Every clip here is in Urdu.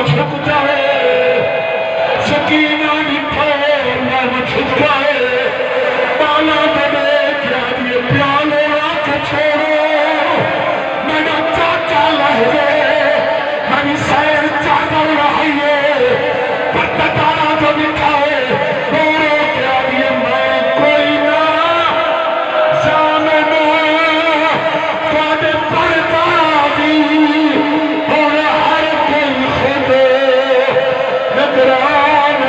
چھک جائے سکینہ نٹھے نام چھک جائے بالا بنے کیا دیے پیالے آنکھ چھوڑو میرا چاچا لہرے میری سیر چادر رہیے پتتارا تو نٹھائے بورو کیا دیے میں کوئی نہ زامنہ کانے پڑتا دی اور ہر کوئی خود نگران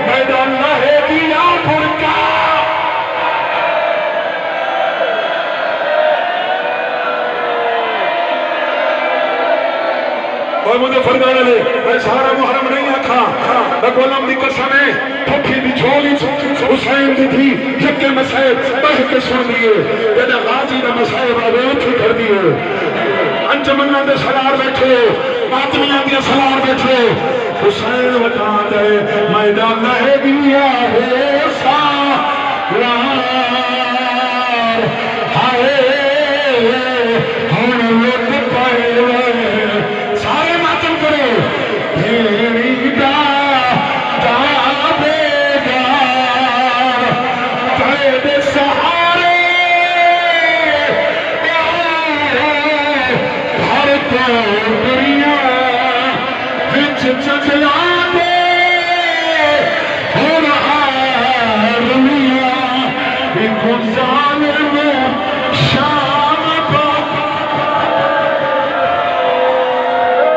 میدان لہے دیا پھرکا اور مجھے فرمانا لے میں سارا محرم نہیں آکھا میں گولم دی قسمیں پھوٹھی دی چھولی حسین دی تھی جب کے مسائب بہ کے سن دیئے جدہ غازی دا مسائب آگے اٹھی کر دیئے انجمنہ دے سلار بیٹھے ماتمیاں دے سلار بیٹھے حسین بتا دے میدان لہے دیا ہے سالار ہائے ہن لٹ پائے سارے ماتم کرو بھیڑی دا بیگا قید سہارے ہر تو دنیا وچ چچلا